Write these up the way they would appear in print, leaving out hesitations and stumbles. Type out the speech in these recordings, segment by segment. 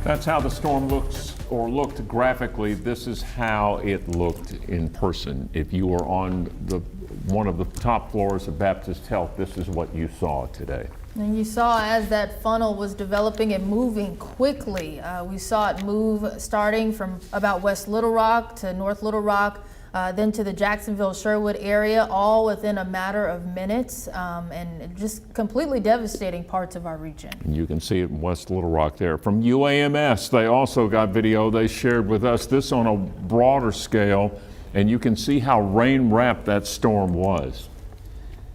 That's how the storm looks, or looked graphically. This is how it looked in person. If you were on one of the top floors of Baptist Health, this is what you saw today. And you saw as that funnel was developing and moving quickly. We saw it move starting from about West Little Rock to North Little Rock, then to the Jacksonville, Sherwood area, all within a matter of minutes, and just completely devastating parts of our region. And you can see it in West Little Rock there. From UAMS, they also got video they shared with us, this on a broader scale, and you can see how rain-wrapped that storm was.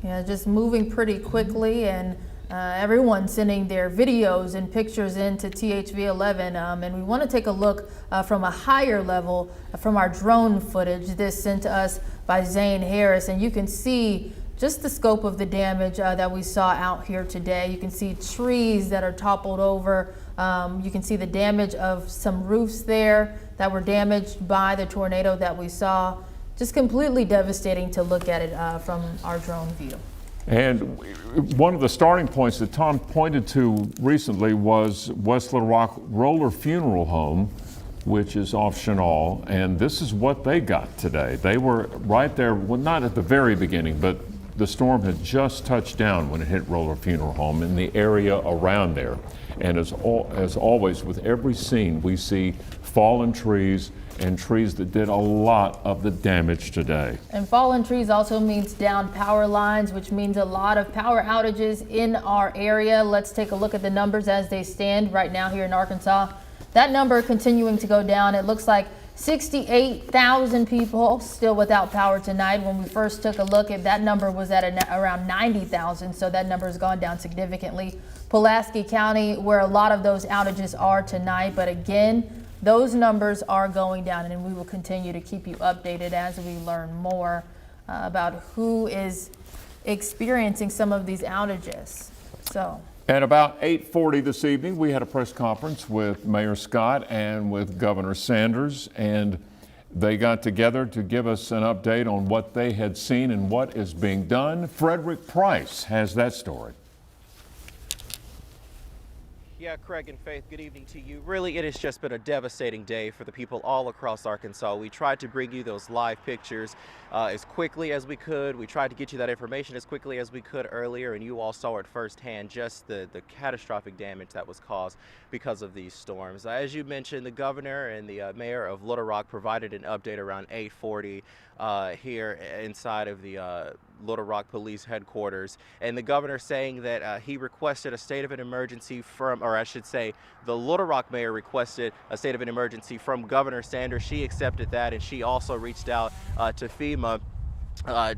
Yeah, just moving pretty quickly, and everyone sending their videos and pictures into THV11, and we want to take a look from a higher level from our drone footage. This sent to us by Zane Harris, and you can see just the scope of the damage that we saw out here today. You can see trees that are toppled over. You can see the damage of some roofs there that were damaged by the tornado that we saw. Just completely devastating to look at it from our drone view. And one of the starting points that Tom pointed to recently was West Little Rock Roller Funeral Home, which is off Chenal, and this is what they got today. They were right there, well, not at the very beginning, but the storm had just touched down when it hit Roller Funeral Home in the area around there. And as always, with every scene, we see fallen trees and trees that did a lot of the damage today. And fallen trees also means down power lines, which means a lot of power outages in our area. Let's take a look at the numbers as they stand right now here in Arkansas. That number continuing to go down. It looks like 68,000 people still without power tonight. When we first took a look at that number was at around 90,000, so that number has gone down significantly. Pulaski County, where a lot of those outages are tonight, but again, those numbers are going down, and we will continue to keep you updated as we learn more about who is experiencing some of these outages. So. At about 8:40 this evening, we had a press conference with Mayor Scott and with Governor Sanders, and they got together to give us an update on what they had seen and what is being done. Frederick Price has that story. Yeah, Craig and Faith, good evening to you. Really, it has just been a devastating day for the people all across Arkansas. We tried to bring you those live pictures as quickly as we could. We tried to get you that information as quickly as we could earlier, and you all saw it firsthand, just the catastrophic damage that was caused because of these storms. As you mentioned, the governor and the mayor of Little Rock provided an update around 8:40 here inside of the Little Rock Police Headquarters, and the governor saying that he requested a state of an emergency from, or I should say, the Little Rock mayor requested a state of an emergency from Governor Sanders. She accepted that, and she also reached out to FEMA.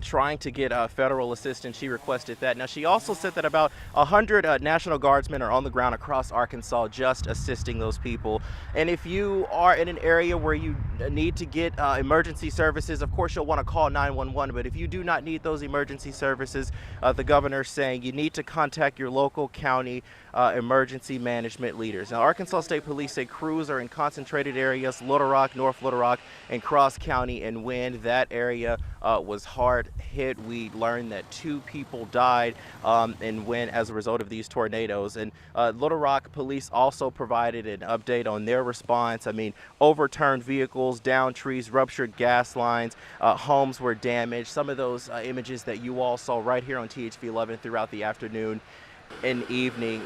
Trying to get federal assistance. She requested that. Now, she also said that about 100 National Guardsmen are on the ground across Arkansas just assisting those people. And if you are in an area where you need to get emergency services, of course, you'll want to call 911. But if you do not need those emergency services, the governor's saying you need to contact your local county emergency management leaders. Now, Arkansas State Police say crews are in concentrated areas, Little Rock, North Little Rock, and Cross County and Wynne. That area was hard hit. We learned that 2 people died in Wynne as a result of these tornadoes. And Little Rock Police also provided an update on their response. I mean, overturned vehicles, downed trees, ruptured gas lines, homes were damaged. Some of those images that you all saw right here on THV11 throughout the afternoon and evening.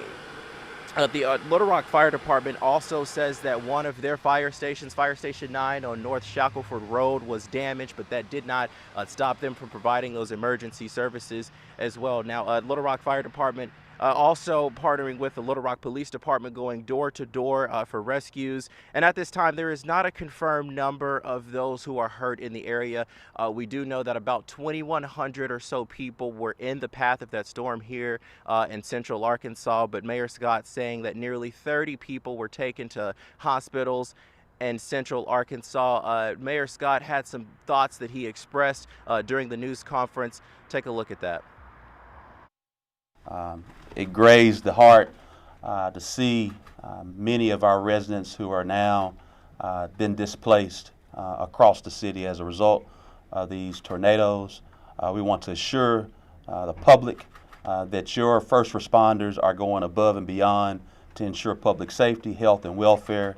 The Little Rock Fire Department also says that one of their fire stations, Fire Station 9 on North Shackleford Road, was damaged, but that did not stop them from providing those emergency services as well. Now, Little Rock Fire Department also partnering with the Little Rock Police Department, going door to door for rescues. And at this time, there is not a confirmed number of those who are hurt in the area. We do know that about 2,100 or so people were in the path of that storm here in central Arkansas, but Mayor Scott saying that nearly 30 people were taken to hospitals in central Arkansas. Mayor Scott had some thoughts that he expressed during the news conference. Take a look at that. It grazed the heart to see many of our residents who are now been displaced across the city as a result of these tornadoes. We want to assure the public that your first responders are going above and beyond to ensure public safety, health, and welfare.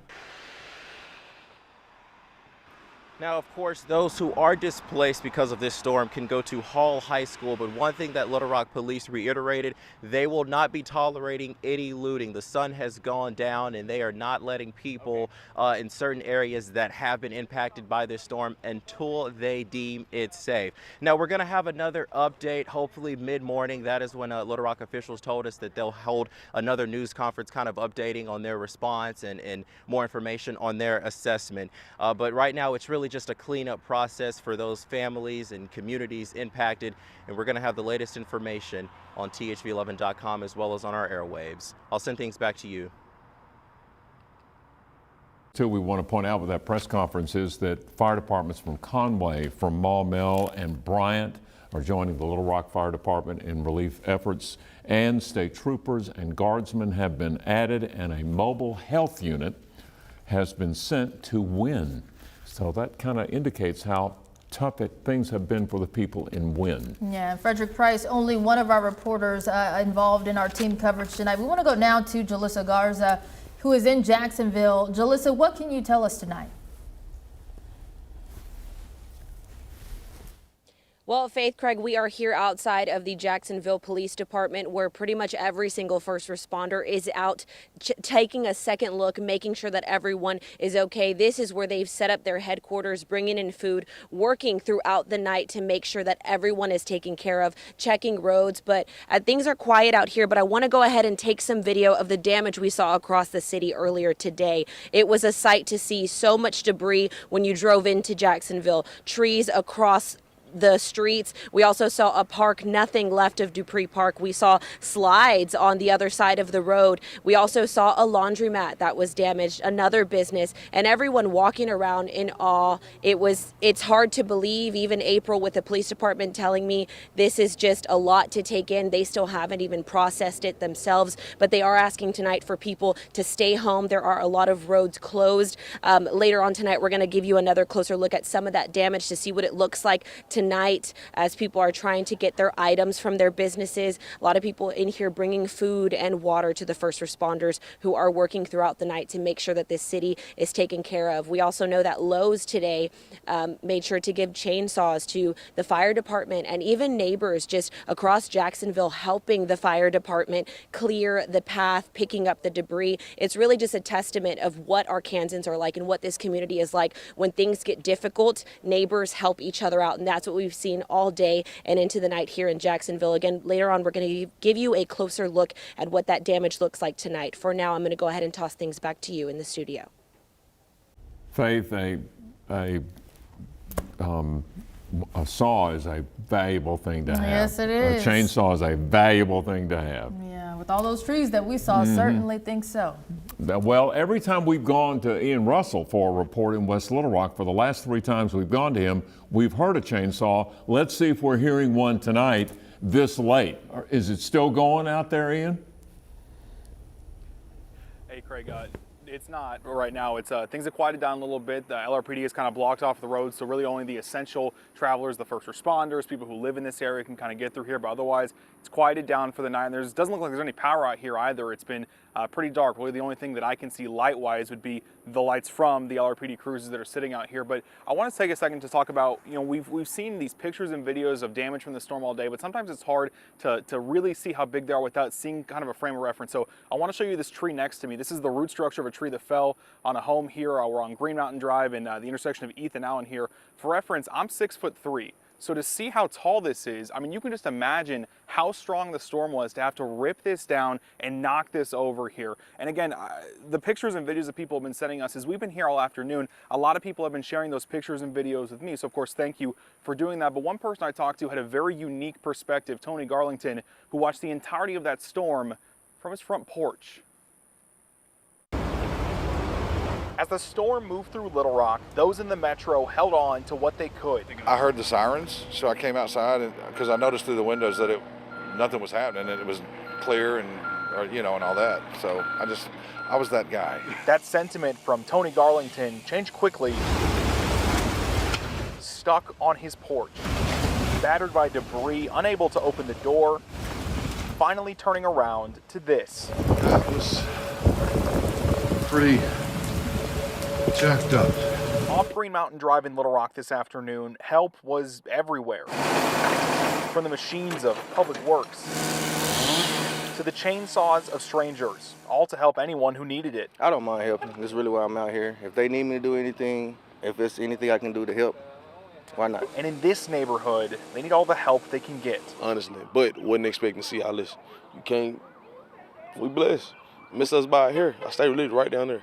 Now, of course, those who are displaced because of this storm can go to Hall High School, but one thing that Little Rock Police reiterated, they will not be tolerating any looting. The sun has gone down and they are not letting people in certain areas that have been impacted by this storm until they deem it safe. Now, we're going to have another update, hopefully mid-morning. That is when Little Rock officials told us that they'll hold another news conference kind of updating on their response and more information on their assessment. But right now, it's really just a cleanup process for those families and communities impacted, and we're going to have the latest information on thv11.com as well as on our airwaves. I'll send things back to you. Too, we want to point out with that press conference is that fire departments from Conway, from Maumelle, and Bryant are joining the Little Rock Fire Department in relief efforts, and state troopers and guardsmen have been added, and a mobile health unit has been sent to Wynne. So that kind of indicates how tough things have been for the people in Wynne. Yeah, Frederick Price, only one of our reporters involved in our team coverage tonight. We want to go now to Jalissa Garza, who is in Jacksonville. Jalissa, what can you tell us tonight? Well, Faith, Craig, we are here outside of the Jacksonville Police Department, where pretty much every single first responder is out taking a second look, making sure that everyone is okay. This is where they've set up their headquarters, bringing in food, working throughout the night to make sure that everyone is taken care of, checking roads. But things are quiet out here, but I want to go ahead and take some video of the damage we saw across the city earlier today. It was a sight to see, so much debris when you drove into Jacksonville, trees across the streets. We also saw a park, nothing left of Dupree Park. We saw slides on the other side of the road. We also saw a laundromat that was damaged, another business, and everyone walking around in awe. It's hard to believe, even April with the police department telling me this is just a lot to take in. They still haven't even processed it themselves, but they are asking tonight for people to stay home. There are a lot of roads closed. Later on tonight, we're going to give you another closer look at some of that damage to see what it looks like tonight as people are trying to get their items from their businesses. A lot of people in here bringing food and water to the first responders who are working throughout the night to make sure that this city is taken care of. We also know that Lowe's today made sure to give chainsaws to the fire department, and even neighbors just across Jacksonville helping the fire department clear the path, picking up the debris. It's really just a testament of what Arkansans are like and what this community is like. When things get difficult, neighbors help each other out, and that's what we've seen all day and into the night here in Jacksonville. Again, later on, we're going to give you a closer look at what that damage looks like tonight. For now, I'm going to go ahead and toss things back to you in the studio. Faith, a saw is a valuable thing to have. Yes, it is. A chainsaw is a valuable thing to have. Yeah, with all those trees that we saw, certainly think so. Well, every time we've gone to Ian Russell for a report in West Little Rock, for the last 3 times we've gone to him, we've heard a chainsaw. Let's see if we're hearing one tonight this late. Is it still going out there, Ian? Hey, Craig, it's not right now. It's things have quieted down a little bit. The LRPD is kind of blocked off the road, so really only the essential travelers, the first responders, people who live in this area can kind of get through here. But otherwise, it's quieted down for the night. And doesn't look like there's any power out here either. It's been pretty dark. Really, the only thing that I can see light-wise would be the lights from the LRPD cruisers that are sitting out here. But I want to take a second to talk about, we've seen these pictures and videos of damage from the storm all day, but sometimes it's hard to really see how big they are without seeing kind of a frame of reference. So I want to show you this tree next to me. This is the root structure of a tree that fell on a home here. We're on Green Mountain Drive and the intersection of 8th and Allen here. For reference, I'm 6'3". So to see how tall this is, I mean, you can just imagine how strong the storm was to have to rip this down and knock this over here. And again, the pictures and videos that people have been sending us, as we've been here all afternoon, a lot of people have been sharing those pictures and videos with me. So of course, thank you for doing that. But one person I talked to had a very unique perspective, Tony Garlington, who watched the entirety of that storm from his front porch. As the storm moved through Little Rock, those in the metro held on to what they could. I heard the sirens, so I came outside because I noticed through the windows that nothing was happening and it was clear and all that. So I was that guy. That sentiment from Tony Garlington changed quickly. Stuck on his porch, battered by debris, unable to open the door. finally turning around to this. That was pretty jacked up. Off Green Mountain Drive in Little Rock this afternoon, help was everywhere. From the machines of Public Works to the chainsaws of strangers, all to help anyone who needed it. I don't mind helping. That's really why I'm out here. If they need me to do anything, if it's anything I can do to help, why not? And in this neighborhood, they need all the help they can get. Honestly, but wasn't expecting to see all this. You can't, we blessed. Miss us by here. I stay relieved right down there.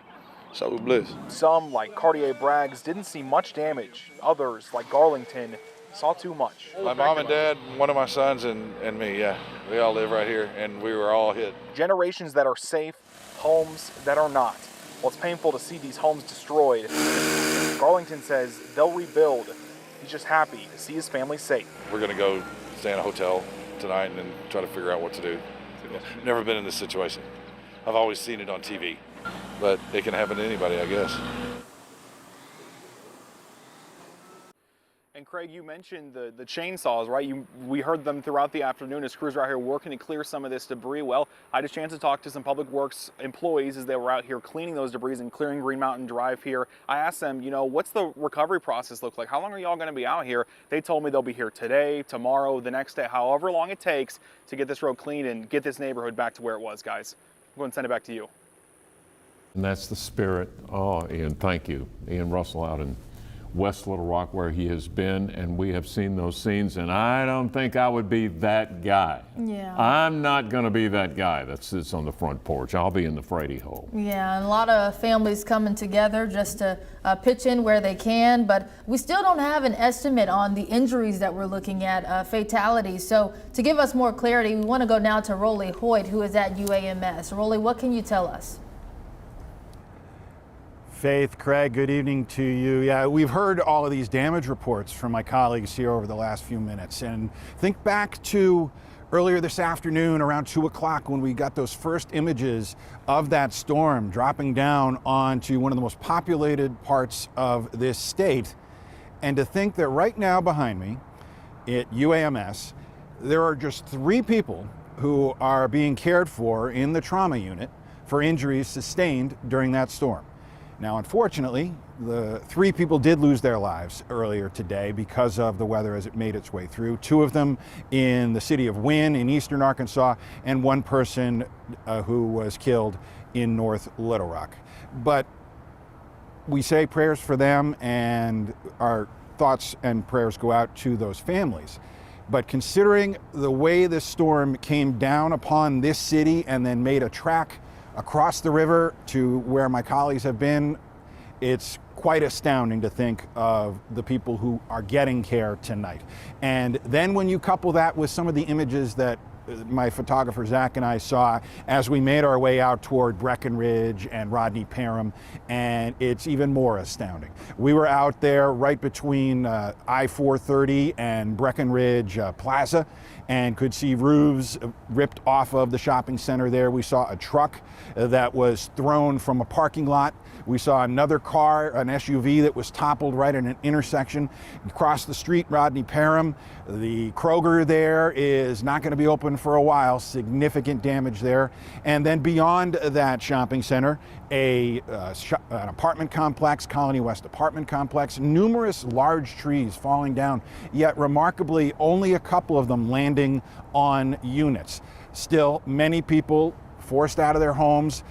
So we blessed. Some, like Cartier Braggs, didn't see much damage. Others, like Garlington, saw too much. My mom and dad, one of my sons, and me, yeah. We all live right here, and we were all hit. Generations that are safe, homes that are not. Well, it's painful to see these homes destroyed. Garlington says they'll rebuild. He's just happy to see his family safe. We're gonna go stay in a hotel tonight and then try to figure out what to do. Never been in this situation. I've always seen it on TV, but it can happen to anybody, I guess. And Craig, you mentioned the chainsaws, right? We heard them throughout the afternoon as crews were out here working to clear some of this debris. Well, I had a chance to talk to some Public Works employees as they were out here cleaning those debris and clearing Green Mountain Drive here. I asked them, what's the recovery process look like? How long are y'all going to be out here? They told me they'll be here today, tomorrow, the next day, however long it takes to get this road clean and get this neighborhood back to where it was, guys. I'm going to send it back to you. And that's the spirit. Oh, Ian, thank you. Ian Russell out in West Little Rock where he has been, and we have seen those scenes, and I don't think I would be that guy. Yeah. I'm not going to be that guy that sits on the front porch. I'll be in the Frady hole. Yeah, and a lot of families coming together just to pitch in where they can, but we still don't have an estimate on the injuries that we're looking at, fatalities. So to give us more clarity, we want to go now to Rolly Hoyt, who is at UAMS. Rolly, what can you tell us? Faith, Craig, good evening to you. Yeah, we've heard all of these damage reports from my colleagues here over the last few minutes. And think back to earlier this afternoon around 2 o'clock when we got those first images of that storm dropping down onto one of the most populated parts of this state. And to think that right now behind me at UAMS, there are just 3 people who are being cared for in the trauma unit for injuries sustained during that storm. Now, unfortunately, the 3 people did lose their lives earlier today because of the weather as it made its way through. 2 of them in the city of Wynne in eastern Arkansas, and 1 person who was killed in North Little Rock. But we say prayers for them, and our thoughts and prayers go out to those families. But considering the way this storm came down upon this city and then made a track across the river to where my colleagues have been, it's quite astounding to think of the people who are getting care tonight. And then when you couple that with some of the images that my photographer Zach and I saw as we made our way out toward Breckenridge and Rodney Parham, and it's even more astounding. We were out there right between I-430 and Breckenridge Plaza and could see roofs ripped off of the shopping center there. We saw a truck that was thrown from a parking lot. We saw another car, an SUV, that was toppled right at an intersection. Across the street, Rodney Parham, the Kroger there is not going to be open for a while. Significant damage there. And then beyond that shopping center, an apartment complex, Colony West apartment complex, numerous large trees falling down, yet remarkably only a couple of them landing on units. Still, many people forced out of their homes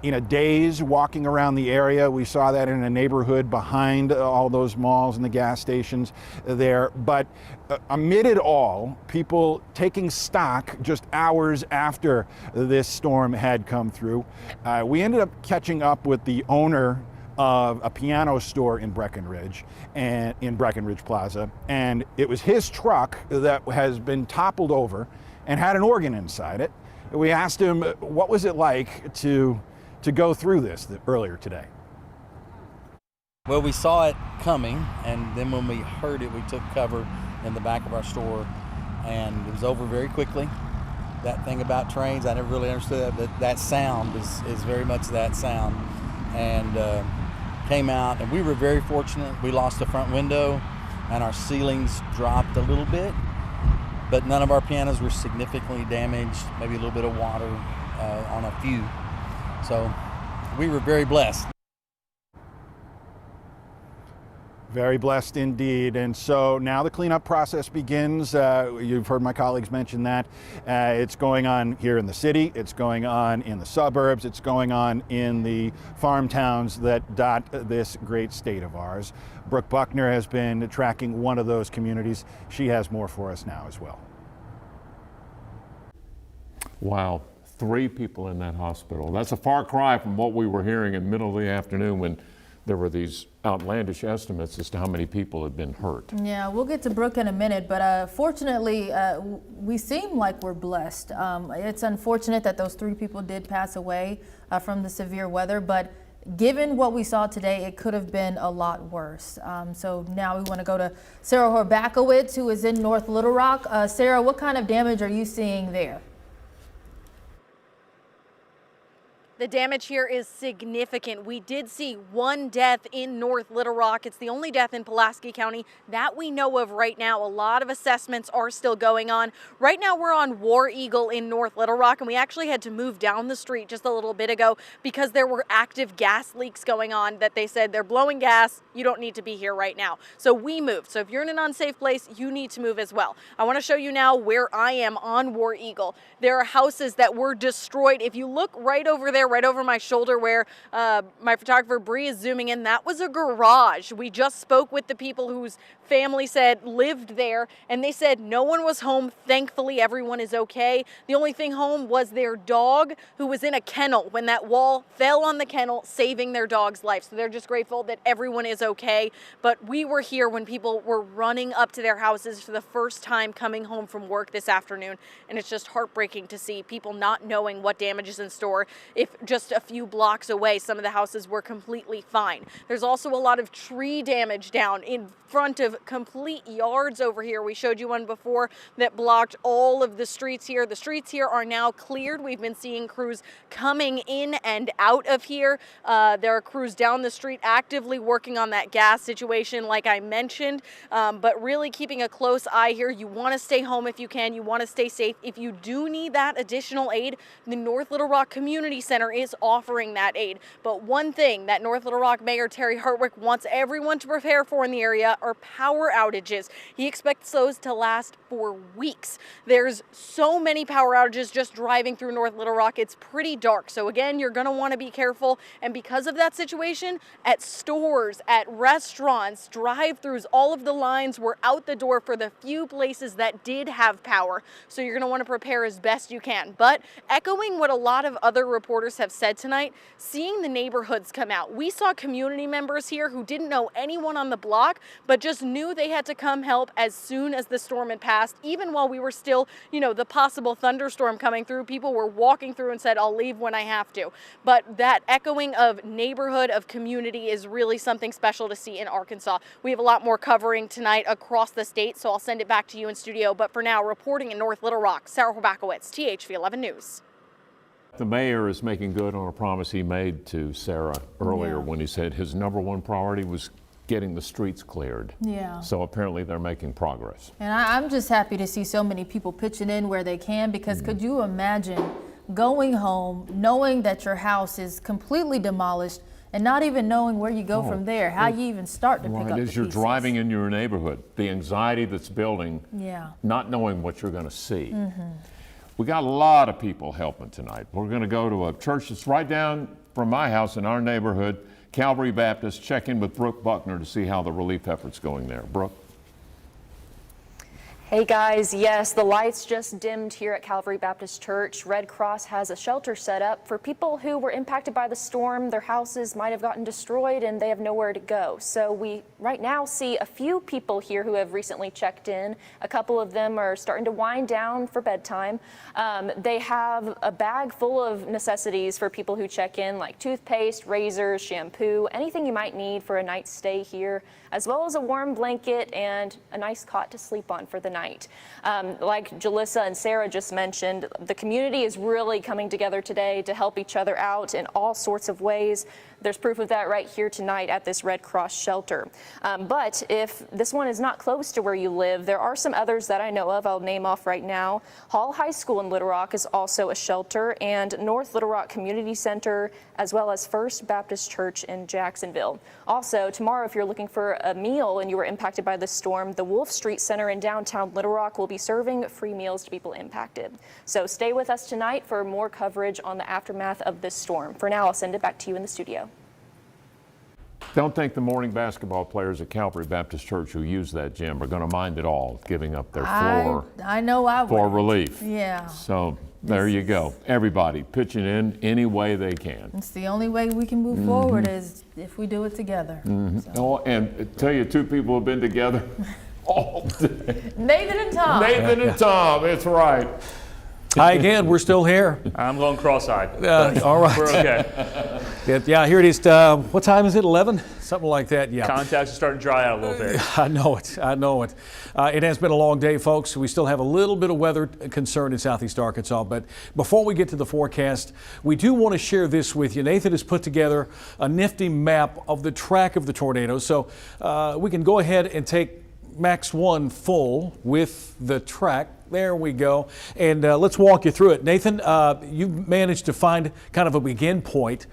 in a daze walking around the area. We saw that in a neighborhood behind all those malls and the gas stations there. But amid it all, people taking stock just hours after this storm had come through. We ended up catching up with the owner of a piano store in Breckenridge and in Breckenridge Plaza, and it was his truck that has been toppled over and had an organ inside it. We asked him what was it like to go through this earlier today. Well, we saw it coming, and then when we heard it, we took cover in the back of our store, and it was over very quickly. That thing about trains, I never really understood that, but that sound is very much that sound. And came out, and we were very fortunate. We lost the front window, and our ceilings dropped a little bit. but none of our pianos were significantly damaged, maybe a little bit of water on a few. So we were very blessed. Very blessed indeed. And so now the cleanup process begins. You've heard my colleagues mention that. It's going on here in the city, it's going on in the suburbs, it's going on in the farm towns that dot this great state of ours. Brooke Buckner has been tracking one of those communities. She has more for us now as well. Wow, 3 people in that hospital. That's a far cry from what we were hearing in the middle of the afternoon when there were these outlandish estimates as to how many people had been hurt. Yeah, we'll get to Brooke in a minute, but fortunately, we seem like we're blessed. It's unfortunate that those 3 people did pass away from the severe weather, but given what we saw today, it could have been a lot worse. So now we want to go to Sarah Horbakowitz, who is in North Little Rock. Sarah, what kind of damage are you seeing there? The damage here is significant. We did see 1 death in North Little Rock. It's the only death in Pulaski County that we know of right now. A lot of assessments are still going on. Right now we're on War Eagle in North Little Rock, and we actually had to move down the street just a little bit ago because there were active gas leaks going on that they said they're blowing gas. You don't need to be here right now. So we moved. So if you're in an unsafe place, you need to move as well. I want to show you now where I am on War Eagle. There are houses that were destroyed. If you look right over there, right over my shoulder where my photographer Bree is zooming in, that was a garage. We just spoke with the people whose family said lived there, and they said no one was home. Thankfully, everyone is okay. The only thing home was their dog, who was in a kennel when that wall fell on the kennel, saving their dog's life. So they're just grateful that everyone is okay. But we were here when people were running up to their houses for the first time coming home from work this afternoon, and it's just heartbreaking to see people not knowing what damage is in store. If just a few blocks away, some of the houses were completely fine. There's also a lot of tree damage down in front of complete yards over here. We showed you one before that blocked all of the streets here. The streets here are now cleared. We've been seeing crews coming in and out of here. There are crews down the street actively working on that gas situation, like I mentioned, but really keeping a close eye here. You want to stay home if you can. You want to stay safe. If you do need that additional aid, the North Little Rock Community Center is offering that aid. But one thing that North Little Rock Mayor Terry Hartwick wants everyone to prepare for in the area are power outages. He expects those to last for weeks. There's so many power outages just driving through North Little Rock. It's pretty dark. So again, you're going to want to be careful. And because of that situation, at stores, at restaurants, drive-throughs, all of the lines were out the door for the few places that did have power. So you're going to want to prepare as best you can. But echoing what a lot of other reporters have said tonight, seeing the neighborhoods come out. We saw community members here who didn't know anyone on the block, but just knew they had to come help as soon as the storm had passed. Even while we were still, the possible thunderstorm coming through, people were walking through and said, I'll leave when I have to. But that echoing of neighborhood, of community is really something special to see in Arkansas. We have a lot more covering tonight across the state, so I'll send it back to you in studio. But for now, reporting in North Little Rock, Sarah Horbakowitz, THV 11 News. The mayor is making good on a promise he made to Sarah earlier when he said his #1 priority was getting the streets cleared. Yeah. So apparently they're making progress. And I'm just happy to see so many people pitching in where they can, because could you imagine going home knowing that your house is completely demolished and not even knowing where you go from there, how you even start to pick up the As you're pieces. driving in your neighborhood, the anxiety that's building, Yeah. not knowing what you're going to see. We got a lot of people helping tonight. We're going to go to a church that's right down from my house in our neighborhood, Calvary Baptist. Check in with Brooke Buckner to see how the relief effort's going there. Brooke? Hey guys, yes, the lights just dimmed here at Calvary Baptist Church. Red Cross has a shelter set up for people who were impacted by the storm. Their houses might have gotten destroyed and they have nowhere to go. So we right now see a few people here who have recently checked in. A couple of them are starting to wind down for bedtime. They have a bag full of necessities for people who check in, like toothpaste, razors, shampoo, anything you might need for a night's stay here, as well as a warm blanket and a nice cot to sleep on for the night. tonight. Like Jalissa and Sarah just mentioned, the community is really coming together today to help each other out in all sorts of ways. There's proof of that right here tonight at this Red Cross shelter. But if this one is not close to where you live, there are some others that I know of. I'll name off right now. Hall High School in Little Rock is also a shelter, and North Little Rock Community Center, as well as First Baptist Church in Jacksonville. Also, tomorrow, if you're looking for a meal and you were impacted by the storm, the Wolf Street Center in downtown Little Rock will be serving free meals to people impacted. So stay with us tonight for more coverage on the aftermath of this storm. For now, I'll send it back to you in the studio. Don't think the morning basketball players at Calvary Baptist Church who use that gym are going to mind at all giving up their floor I know I for would. relief. Yeah. So there you go. Everybody pitching in any way they can. It's the only way we can move forward is if we do it together. So. Oh, and tell you, two people have been together all day. Nathan and Tom. Nathan and Tom, it's right. Hi again, we're still here. I'm going cross-eyed. All right. We're okay. Yeah, here it is. What time is it, 11? Something like that, yeah. Contacts are starting to dry out a little bit. I know it. It has been a long day, folks. We still have a little bit of weather concern in southeast Arkansas, but before we get to the forecast, we do want to share this with you. Nathan has put together a nifty map of the track of the tornado, so we can go ahead and take Max 1 full with the track. There we go. And let's walk you through it. Nathan, you managed to find kind of a begin point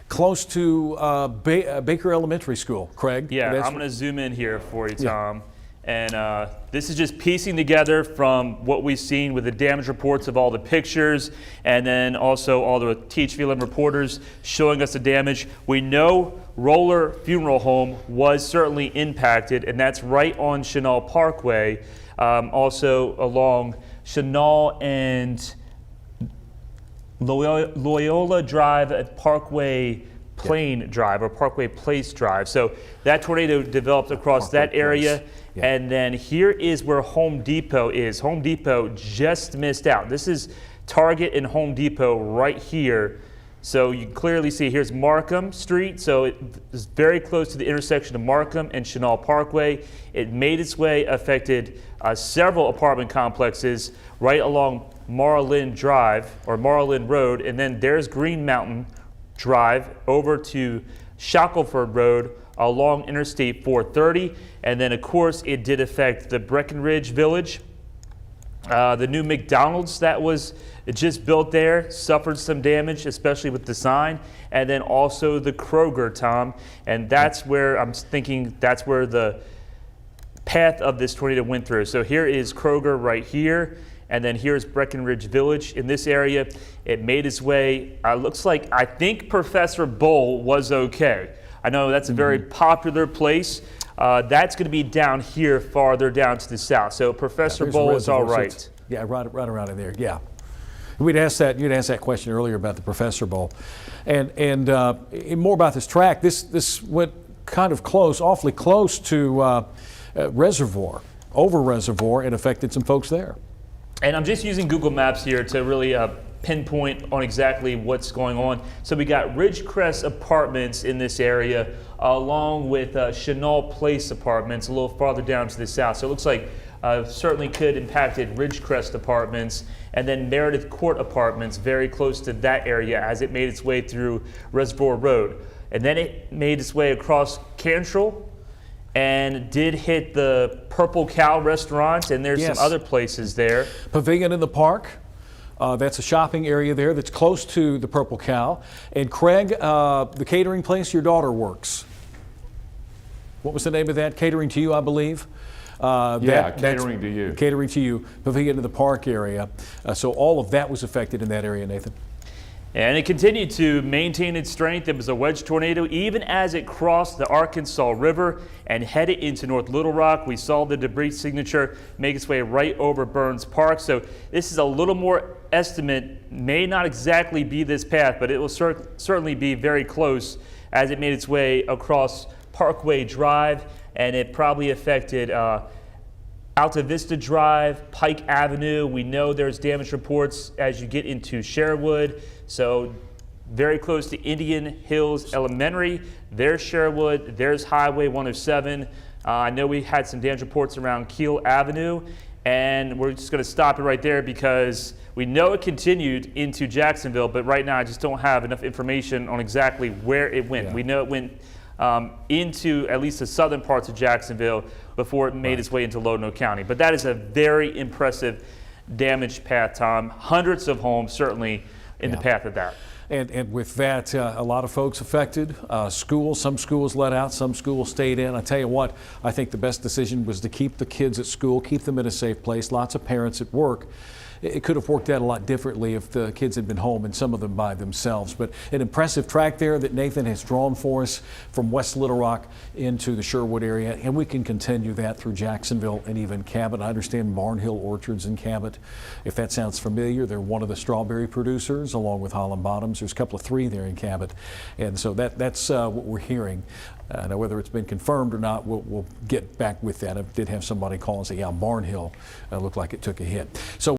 close to Baker Elementary School. Craig? Yeah, I'm going to zoom in here for you, Tom. And this is just piecing together from what we've seen with the damage reports of all the pictures and then also all the THVLM reporters showing us the damage. We know Roller Funeral Home was certainly impacted, and that's right on Chenal Parkway, also along Chenal and Loyola Drive at Parkway Plain Drive or Parkway Place Drive. So that tornado developed across that area. And then here is where Home Depot is. Home Depot just missed out. This is Target and Home Depot right here. So you can clearly see here's Markham Street. So it is very close to the intersection of Markham and Chenal Parkway. It made its way, affected several apartment complexes right along Marlin Drive or Marlin Road. And then there's Green Mountain Drive over to Shackelford Road along Interstate 430. And then, of course, it did affect the Breckenridge Village. The new McDonald's that was just built there suffered some damage, especially with the sign. And then also the Kroger, Tom. And that's where I'm thinking that's where the path of this tornado went through. So here is Kroger right here. And then here's Breckenridge Village in this area. It made its way, looks like, I think Professor Bowl was okay. I know that's a very popular place. That's going to be down here, farther down to the south. So Professor Bowl is all right. Yeah, right around in there. Yeah, you'd asked that question earlier about the Professor Bowl, and more about this track. This went kind of close, awfully close to Reservoir, over Reservoir, and affected some folks there. And I'm just using Google Maps here to really pinpoint on exactly what's going on. So we got Ridgecrest Apartments in this area, along with Chenal Place Apartments a little farther down to the south. So it looks like certainly could impacted Ridgecrest Apartments, and then Meredith Court Apartments very close to that area as it made its way through Reservoir Road. And then it made its way across Cantrell and did hit the Purple Cow restaurant, and there's some other places there. Pavilion in the Park. That's a shopping area there that's close to the Purple Cow. And Craig, the catering place your daughter works. What was the name of that? Catering to You, I believe. Catering to You. Catering to You, Pavilion in the Park area. So all of that was affected in that area, Nathan. And it continued to maintain its strength. It was a wedge tornado even as it crossed the Arkansas River and headed into North Little Rock. We saw the debris signature make its way right over Burns Park. So this is a little more estimate, may not exactly be this path, but it will certainly be very close as it made its way across Parkway Drive, and it probably affected Alta Vista Drive, Pike Avenue. We know there's damage reports as you get into Sherwood. So very close to Indian Hills Elementary. There's Sherwood. There's Highway 107. I know we had some damage reports around Keel Avenue. And we're just going to stop it right there because we know it continued into Jacksonville, but right now I just don't have enough information on exactly where it went. We know it went into at least the southern parts of Jacksonville before it made its way into Lonoke County. But that is a very impressive damage path, Tom. Hundreds of homes certainly in the path of that. And with that, a lot of folks affected. Some schools let out, some schools stayed in. I tell you what, I think the best decision was to keep the kids at school, keep them in a safe place. Lots of parents at work. It could have worked out a lot differently if the kids had been home and some of them by themselves. But an impressive track there that Nathan has drawn for us from West Little Rock into the Sherwood area. And we can continue that through Jacksonville and even Cabot. I understand Barnhill Orchards in Cabot. If that sounds familiar, they're one of the strawberry producers along with Holland Bottoms. There's a couple of 3 there in Cabot. And so that's what we're hearing. Now, whether it's been confirmed or not, we'll get back with that. I did have somebody call and say, yeah, Barnhill looked like it took a hit. So